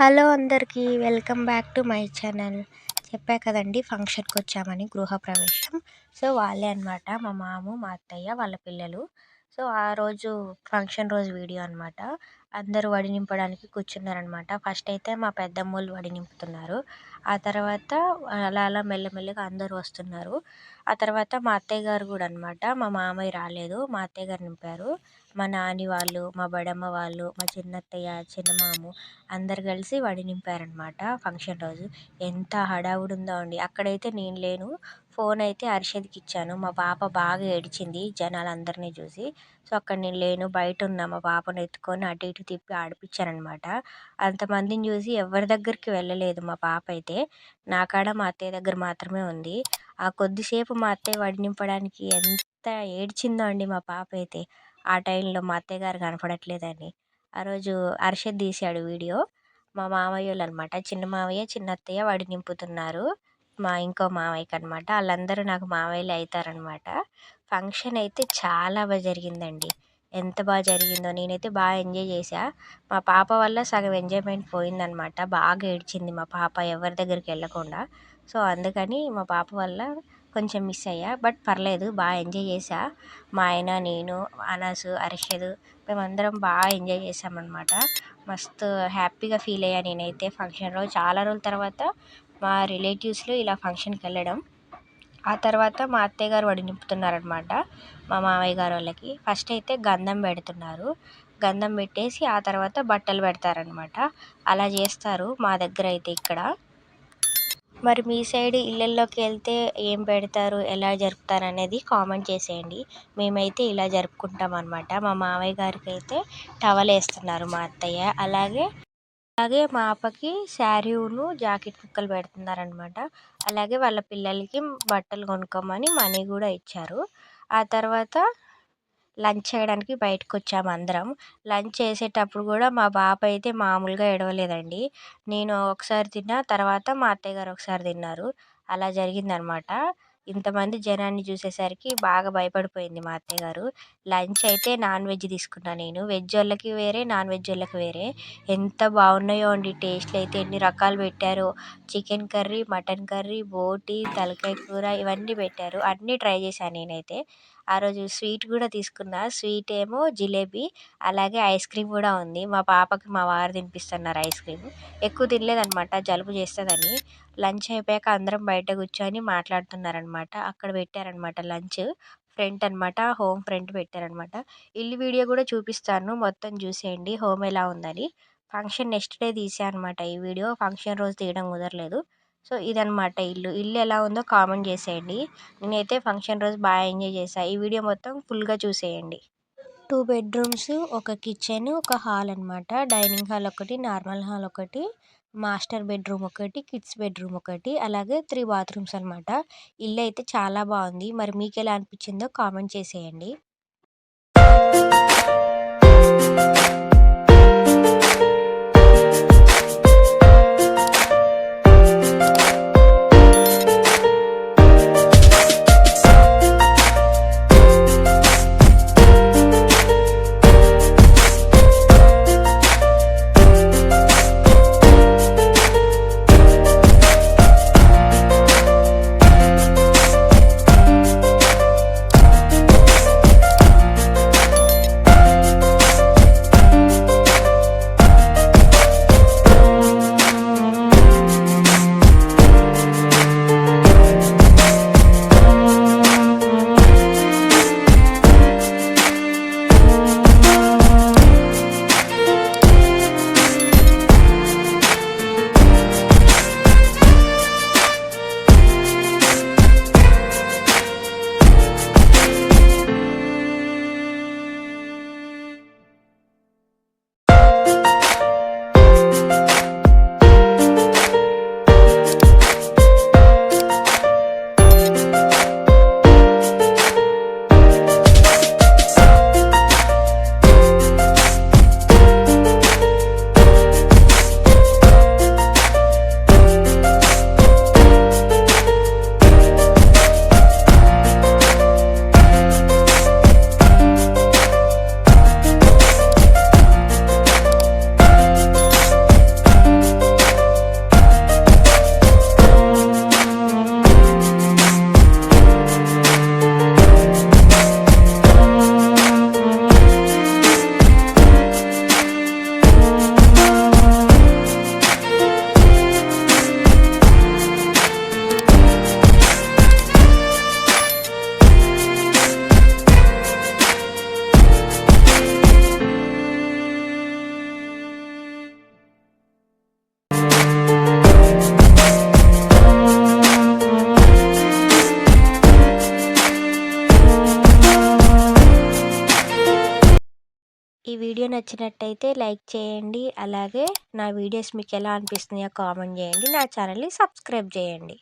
Hello అందరికీ welcome back to my channel. చెప్పా కదండి ఫంక్షన్కి వచ్చామని, గృహప్రవేశం. సో వాళ్ళే అనమాట మా మామ, మా అత్తయ్య, వాళ్ళ పిల్లలు. సో ఆ రోజు ఫంక్షన్ రోజు వీడియో అనమాట. అందరూ వడి నింపడానికి కూర్చున్నారనమాట. ఫస్ట్ అయితే మా పెద్దమ్మోళ్ళు వడి నింపుతున్నారు. ఆ తర్వాత అలా అలా మెల్లమెల్లగా అందరూ వస్తున్నారు. ఆ తర్వాత మా అత్తయ్య గారు కూడా అనమాట. మా మామయ్య రాలేదు, మా అత్తయ్య గారు నింపారు. మా నాని వాళ్ళు, మా బడమ్మ వాళ్ళు, మా చిన్నత్తయ్య, చిన్నమాము అందరు కలిసి వడి నింపారనమాట ఫంక్షన్ రోజు. ఎంత హడావుడి ఉందో అండి. అక్కడైతే నేను లేను, ఫోన్ అయితే అరిషద్కి ఇచ్చాను. మా పాప బాగా ఏడిచింది జనాలందరినీ చూసి. సో అక్కడ నేను లేను, బయట ఉన్నా. మా పాపను ఎత్తుకొని అటు ఇటు తిప్పి ఆడిపించానమాట. అంతమందిని చూసి ఎవరి దగ్గరికి వెళ్ళలేదు మా పాప అయితే. నా కాడ మా అత్తయ్య దగ్గర మాత్రమే ఉంది. ఆ కొద్దిసేపు మా అత్తయ్య వడి నింపడానికి ఎంత ఏడ్చిందో అండి మా పాప అయితే. ఆ టైంలో మా అత్తయ్య గారు కనపడట్లేదని. ఆ రోజు అర్షద్ తీశాడు వీడియో. మా మామయ్యోళ్ళు అనమాట, చిన్న మామయ్య, చిన్న అత్తయ్య వడి నింపుతున్నారు. మా ఇంకో మామయ్యకి అనమాట. వాళ్ళందరూ నాకు మామయ్యలే అవుతారనమాట. ఫంక్షన్ అయితే చాలా బాగా జరిగిందండి. ఎంత బాగా జరిగిందో, నేనైతే బాగా ఎంజాయ్ చేశా. మా పాప వల్ల సగం ఎంజాయ్మెంట్ పోయిందనమాట. బాగా ఏడ్చింది మా పాప ఎవరి దగ్గరికి వెళ్ళకుండా. సో అందుకని మా పాప వల్ల కొంచెం మిస్ అయ్యా. బట్ పర్లేదు, బాగా ఎంజాయ్ చేశా. మా ఆయన, నేను, అనసు, అర్షద్ మేమందరం బాగా ఎంజాయ్ చేసామన్నమాట. మస్తు హ్యాపీగా ఫీల్ అయ్యా నేనైతే ఫంక్షన్ రోజు. చాలా రోజుల తర్వాత మా రిలేటివ్స్లో ఇలా ఫంక్షన్కి వెళ్ళడం. ఆ తర్వాత మా అత్తయ్య గారు వడి నింపుతున్నారనమాట మా మామయ్య గారు వాళ్ళకి. ఫస్ట్ అయితే గంధం పెడుతున్నారు. గంధం పెట్టేసి ఆ తర్వాత బట్టలు పెడతారనమాట. అలా చేస్తారు మా దగ్గర అయితే ఇక్కడ. మరి మీ సైడ్ ఇళ్ళల్లోకి వెళ్తే ఏం పెడతారు, ఎలా జరుపుతారు అనేది కామెంట్ చేసేయండి. మేమైతే ఇలా జరుపుకుంటాం అనమాట. మా మామయ్య గారికి అయితే టవల్ వేస్తున్నారు మా అత్తయ్య. అలాగే మా అప్పకి శారీను జాకెట్ ముక్కలు పెడుతున్నారనమాట. అలాగే వాళ్ళ పిల్లలకి బట్టలు కొనుక్కోమని మనీ కూడా ఇచ్చారు. ఆ తర్వాత లంచ్ చేయడానికి బయటకు వచ్చాము అందరం. లంచ్ చేసేటప్పుడు కూడా మా పాప అయితే మామూలుగా ఏడవలేదండి. నేను ఒకసారి తిన్నా, తర్వాత మా అత్తయ్య గారు ఒకసారి తిన్నారు. అలా జరిగిందనమాట. ఇంతమంది జనాన్ని చూసేసరికి బాగా భయపడిపోయింది మా అత్తయ్య గారు. లంచ్ అయితే నాన్ వెజ్ తీసుకున్నా నేను. వెజ్ వాళ్ళకి వేరే, నాన్ వెజ్ వాళ్ళకి వేరే. ఎంత బాగున్నాయో అండి టేస్ట్లు అయితే, ఎన్ని రకాలు పెట్టారో. చికెన్ కర్రీ, మటన్ కర్రీ, బోటి, తలకాయ కూర ఇవన్నీ పెట్టారు. అన్నీ ట్రై చేశాను నేనైతే. ఆ రోజు స్వీట్ కూడా తీసుకున్నా. స్వీట్ ఏమో జిలేబీ, అలాగే ఐస్ క్రీమ్ కూడా ఉంది. మా పాపకి మా వారు తినిపిస్తున్నారు ఐస్ క్రీమ్. ఎక్కువ తినలేదనమాట, జలుబు చేస్తుందని. లంచ్ అయిపోయాక అందరం బయట కూర్చొని మాట్లాడుతున్నారనమాట. అక్కడ పెట్టారనమాట లంచ్ ఫ్రంట్ అనమాట, హోమ్ ఫ్రంట్ పెట్టారనమాట. ఇల్లు వీడియో కూడా చూపిస్తాను, మొత్తం చూసేయండి హోమ్ ఎలా ఉందని. ఫంక్షన్ నెక్స్ట్ డే తీసా అనమాట ఈ వీడియో. ఫంక్షన్ రోజు తీయడం కుదరలేదు. సో ఇదనమాట ఇల్లు ఎలా ఉందో కామెంట్ చేసేయండి. నేనైతే ఫంక్షన్ రోజు బాగా ఎంజాయ్ చేశాను. ఈ వీడియో మొత్తం ఫుల్గా చూసేయండి. 2 బెడ్రూమ్స్, ఒక కిచెన్, ఒక హాల్ అనమాట. డైనింగ్ హాల్ ఒకటి, నార్మల్ హాల్ ఒకటి, మాస్టర్ బెడ్రూమ్ ఒకటి, కిడ్స్ బెడ్రూమ్ ఒకటి, అలాగే 3 బాత్రూమ్స్ అనమాట. ఇల్లు అయితే చాలా బాగుంది. మరి మీకు ఎలా అనిపించిందో కామెంట్ చేసేయండి. నచ్చినట్టయితే లైక్ చేయండి. అలాగే నా వీడియోస్ మీకు ఎలా అనిపిస్తున్నాయో కామెంట్ చేయండి. నా ఛానల్ని సబ్స్క్రైబ్ చేయండి.